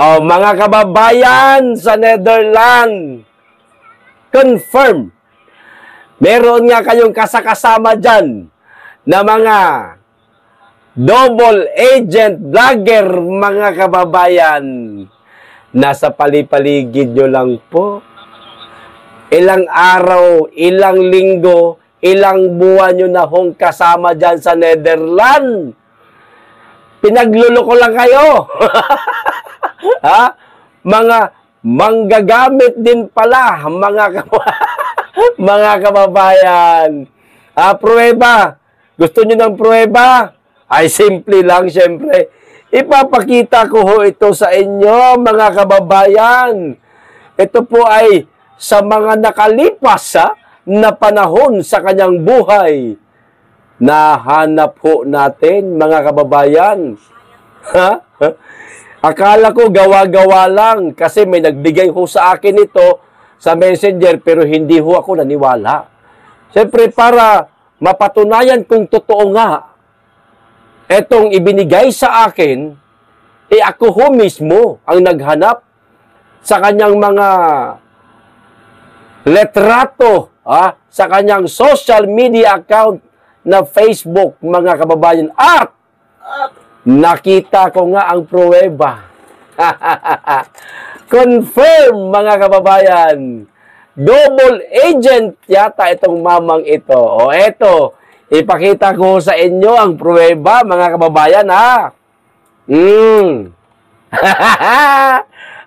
Mga kababayan sa Netherlands, confirm. Meron nga kayong kasama dyan na mga double agent vlogger, mga kababayan. Nasa palipaligid nyo lang po. Ilang araw, ilang linggo, ilang buwan nyo na hong kasama dyan sa Netherlands. Pinagluloko lang kayo. Ha? Mga manggagamit din pala, mga kababayan. Pruweba. Gusto nyo ng pruweba? Ay, simple lang, syempre. Ipapakita ko ho ito sa inyo, mga kababayan. Ito po ay sa mga nakalipas na panahon sa kanyang buhay. Nahanap ho natin, mga kababayan. Ha? Akala ko gawa-gawa lang kasi may nagbigay ho sa akin ito sa Messenger pero hindi ho ako naniwala. Siyempre para mapatunayan kung totoo nga etong ibinigay sa akin, ako ho mismo ang naghanap sa kanyang mga letrato, sa kanyang social media account na Facebook, mga kababayan. At nakita ko nga ang pruweba. Confirm, mga kababayan. Double agent yata itong mamang ito. Eto, ipakita ko sa inyo ang pruweba, mga kababayan, ha?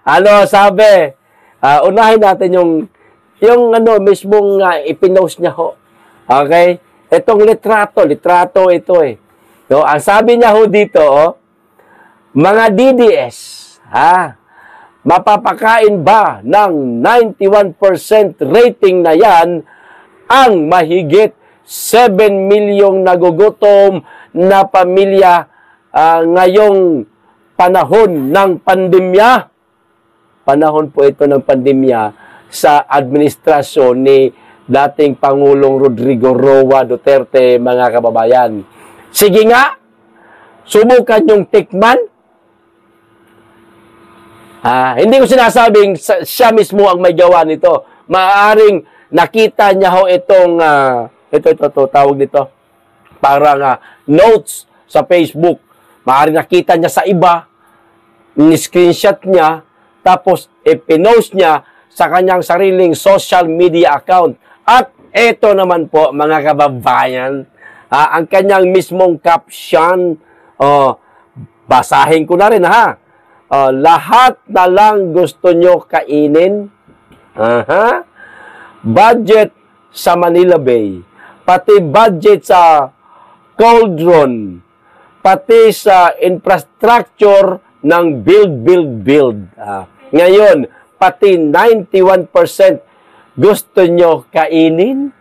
Ano sabi? Unahin natin yung mismong ipinost niya ho. Okay? Itong litrato ito eh. So, ang sabi niya ho dito, mga DDS, mapapakain ba ng 91% rating na yan ang mahigit 7 milyong nagugutom na pamilya ngayong panahon ng pandemya? Panahon po ito ng pandemya sa administrasyon ni dating Pangulong Rodrigo Roa Duterte, mga kababayan. Sige nga, subukan yung tikman. Hindi ko sinasabing siya mismo ang may gawa nito. Maaaring nakita niya ho itong, ito, tawag nito, parang notes sa Facebook. Maaaring nakita niya sa iba, ni-screenshot niya, tapos ipinost niya sa kanyang sariling social media account. At ito naman po, mga kababayan, ang kanyang mismong caption, basahin ko na rin, lahat na lang gusto nyo kainin. Budget sa Manila Bay, pati budget sa Cauldron, pati sa infrastructure ng build. Ngayon, pati 91% gusto nyo kainin.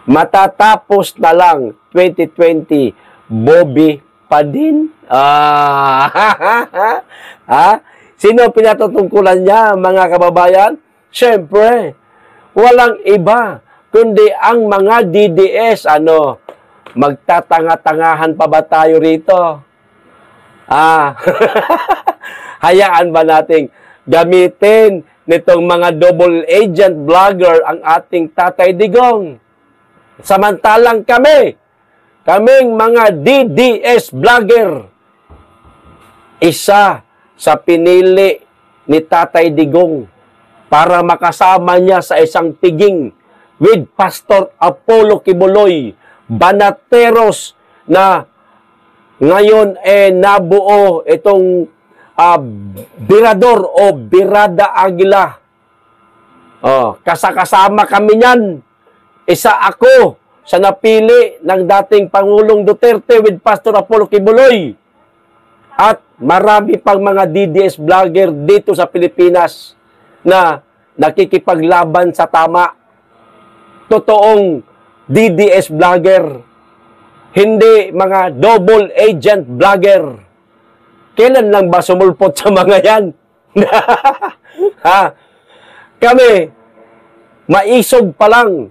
Matatapos na lang 2020, Bobby pa din. Sino pinatutungkulan niya, mga kababayan? Siyempre, walang iba kundi ang mga DDS. Magtatanga-tangahan pa ba tayo rito? Hayaan ba nating gamitin nitong mga double agent vlogger ang ating Tatay Digong? Samantalang kaming mga DDS vlogger, isa sa pinili ni Tatay Digong para makasama niya sa isang piging with Pastor Apollo Kibuloy, Banateros, na ngayon nabuo itong Birador o Birada Aguila. Kasama kami niyan. Isa ako sa napili ng dating Pangulong Duterte with Pastor Apollo Kibuloy. At marami pang mga DDS vlogger dito sa Pilipinas na nakikipaglaban sa tama. Totoong DDS vlogger. Hindi mga double agent vlogger. Kailan lang ba sumulpot sa mga yan? Kami, maisog pa lang.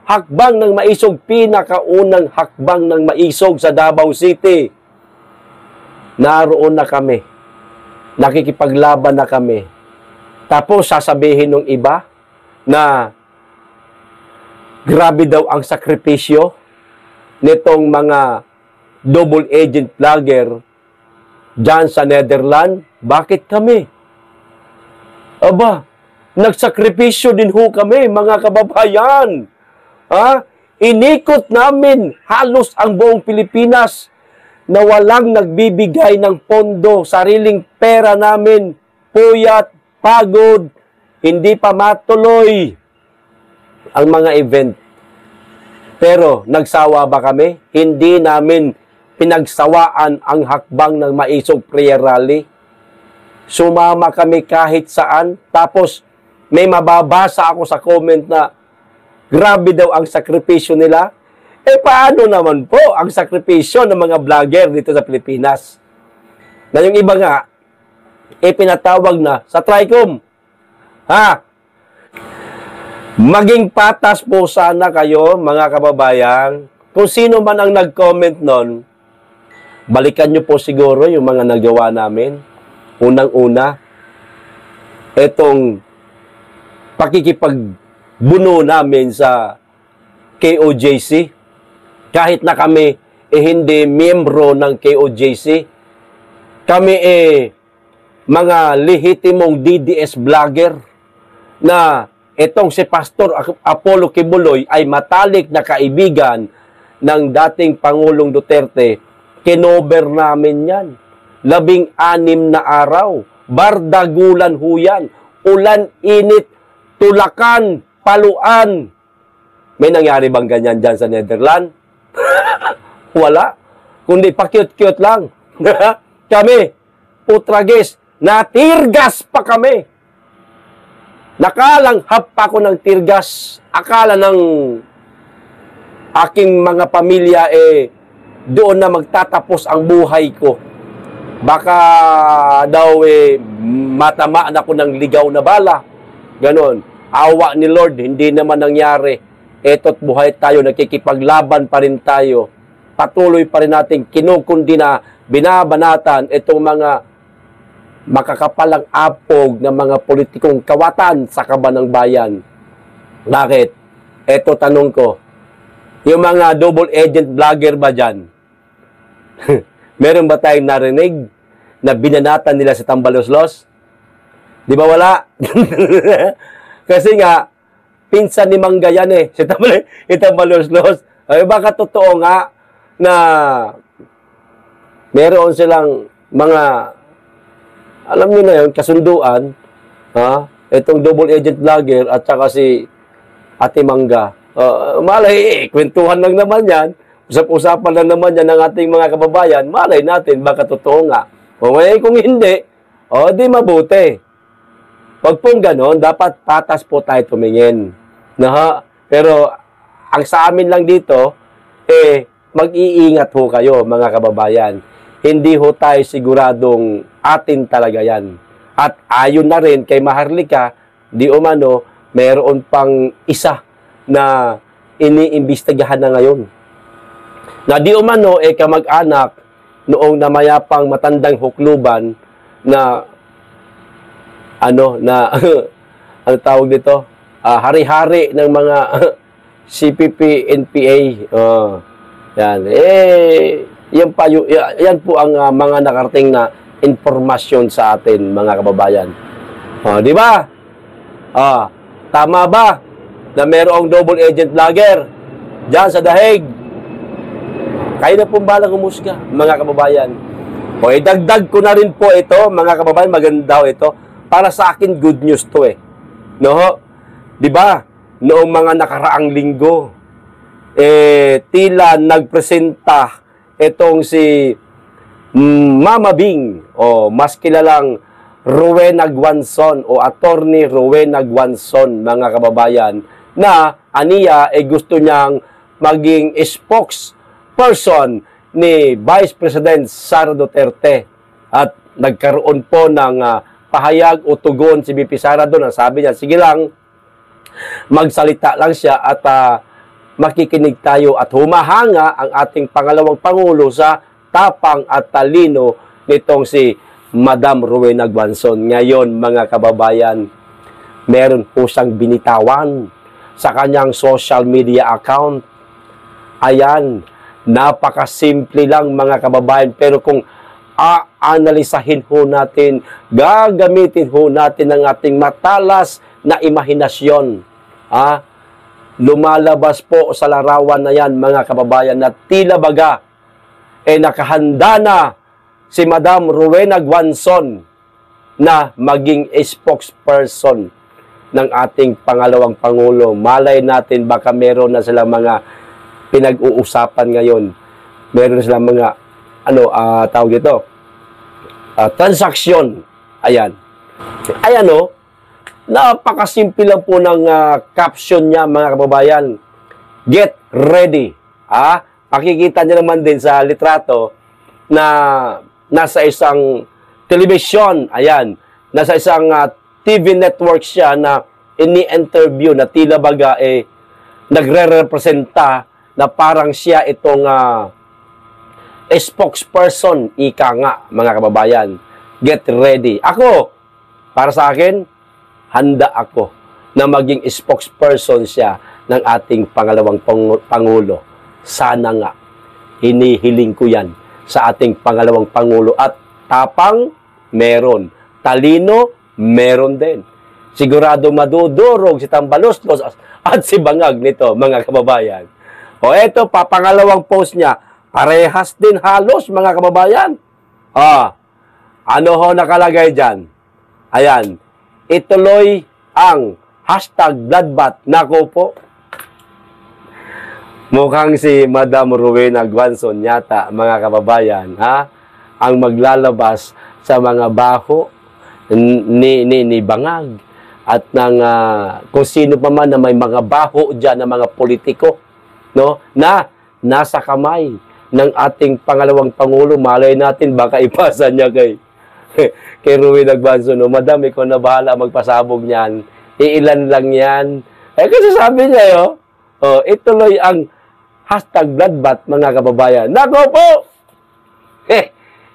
Hakbang ng maisog, pinakaunang hakbang ng maisog sa Davao City. Naroon na kami. nakikipaglaban na kami. Tapos sasabihin ng iba na grabe daw ang sakripisyo nitong mga double agent vlogger dyan sa Netherlands. Bakit kami? Aba, nagsakripisyo din ho kami, mga kababayan. Ha? Inikot namin halos ang buong Pilipinas na walang nagbibigay ng pondo, sariling pera namin, puyat, pagod, hindi pa matuloy ang mga event. Pero nagsawa ba kami? Hindi namin pinagsawaan ang hakbang ng Maisog Prayer Rally. Sumama kami kahit saan. Tapos may mababasa ako sa comment na grabe daw ang sakripisyo nila. Eh paano naman po ang sakripisyo ng mga vlogger dito sa Pilipinas? Na yung iba nga, pinatawag na sa TRICOM. Ha? Maging patas po sana kayo, mga kababayan. Kung sino man ang nag-comment nun, balikan nyo po siguro yung mga nagawa namin. Unang-una, etong pakikipagbuno namin sa KOJC. Kahit na kami hindi miyembro ng KOJC, kami mga lehitimong DDS vlogger na itong si Pastor Apollo Kibuloy ay matalik na kaibigan ng dating Pangulong Duterte. Kinover namin yan. 16 na araw. Bardagulan ho yan. Ulan, init, tulakan, paluan. May nangyari bang ganyan dyan sa Netherlands? Wala. Kundi pa-cute-cute lang. Kami, putragis, natirgas pa kami. Nakalanghap pa ako ng tirgas. Akala ng aking mga pamilya doon na magtatapos ang buhay ko. Baka daw matamaan ako ng ligaw na bala. Ganon. Awa ni Lord, hindi naman nangyari. Eto't buhay tayo, nakikipaglaban pa rin tayo. Patuloy pa rin natin kinukundi na binabanatan itong mga makakapalang apog ng mga politikong kawatan sa kaban ng bayan. Bakit? Eto tanong ko. Yung mga double agent vlogger ba dyan? Meron ba tayong narinig na binanatan nila sa Tambaloslos? Di ba wala? Kasi nga, pinsan ni Mangga yan si Tambaloslos. Ay, baka totoo nga na meron silang mga alam niyo na yun, kasunduan, itong double agent vlogger at saka si Ate Mangga. Malay, kwentuhan lang naman yan. Usap-usapan lang naman yan ng ating mga kababayan. Malay natin, baka totoo nga. O ngayon kung hindi, di mabuti. Pag pong ganon, dapat patas po tayo tumingin. Pero, ang sa amin lang dito, mag-iingat ho kayo, mga kababayan. Hindi ho tayo siguradong atin talaga yan. At ayon na rin kay Maharlika, di umano, mayroon pang isa na iniimbestigahan na ngayon. Na di umano, kamag-anak noong namayapang matandang hukluban na ano tawag dito? Hari-hari ng mga CPP, NPA. Yan. Yan po ang mga nakarating na informasyon sa atin, mga kababayan. Di ba? Tama ba na mayroong double agent vlogger dyan sa Dahig? Kayo na pong balang humusga, mga kababayan. Dagdag ko na rin po ito, mga kababayan, maganda ito. Para sa akin, good news to No? Di ba? Noong mga nakaraang linggo, tila nagpresenta itong si Mama Bing, o mas kilalang Rowena Guanzon, o Attorney Rowena Guanzon, mga kababayan, na aniya gusto niyang maging spokesperson ni Vice President Sara Duterte. At nagkaroon po ng pahayag o tugon si BP Sara doon. Sabi niya, sige lang, magsalita lang siya at makikinig tayo, at humahanga ang ating pangalawang Pangulo sa tapang at talino nitong si Madam Rowena Guanzon. Ngayon, mga kababayan, meron po siyang binitawan sa kanyang social media account. Ayan, napakasimple lang mga kababayan, pero kung aanalisahin ho natin, gagamitin ho natin ang ating matalas na imahinasyon. Lumalabas po sa larawan na yan, mga kababayan, na tila baga, nakahanda na si Madam Rowena Guanzon na maging spokesperson ng ating pangalawang Pangulo. Malay natin, baka meron na silang mga pinag-uusapan ngayon. Meron na silang mga, tawag ito, transaksyon. Ayan. Ayan o, napakasimple lang po ng caption niya, mga kababayan. Get ready. Pakikita niyo naman din sa litrato na nasa isang television, ayan, nasa isang TV network siya na ini-interview na tila baga nagre-representa na parang siya itong spokesperson, ika nga, mga kababayan. Get ready. Ako, para sa akin, handa ako na maging spokesperson siya ng ating pangalawang Pangulo. Sana nga, hinihiling ko yan sa ating pangalawang Pangulo. At tapang, meron. Talino, meron din. Sigurado madudurog si Tambaloslos at si Bangag nito, mga kababayan. O eto, pangalawang post niya, parehas din halos, mga kababayan. Ano ho nakalagay dyan? Ayan, ituloy ang #bloodbath. Nako po, mukhang si Madam Rowena Guanzon yata, mga kababayan, ang maglalabas sa mga baho ni Bangag at ng kung sino pa man na may mga baho dyan na mga politiko, no, na nasa kamay ng ating pangalawang Pangulo. Malay natin, baka ipasa niya kay Rowena Guanzon. No? Madam, ikaw na bahala magpasabog niyan. Iilan lang yan. Kasi sabi niya, ituloy ang #bloodbath, mga kababayan. Nako po!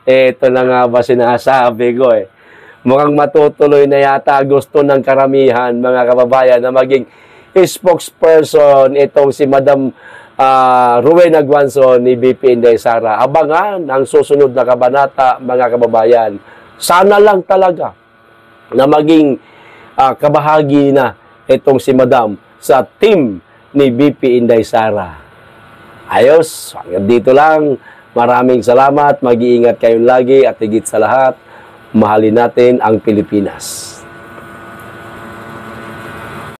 Ito na nga ba sinasabi ko Mukhang matutuloy na yata, gusto ng karamihan, mga kababayan, na maging spokesperson itong si Madam Rowena Guanzon ni BP Inday Sara. Abangan ang susunod na kabanata, mga kababayan. Sana lang talaga na maging kabahagi na itong si Madam sa team ni BP Inday Sara. Ayos, hanggang dito lang. Maraming salamat, mag-iingat kayong lagi at higit sa lahat, mahalin natin ang Pilipinas.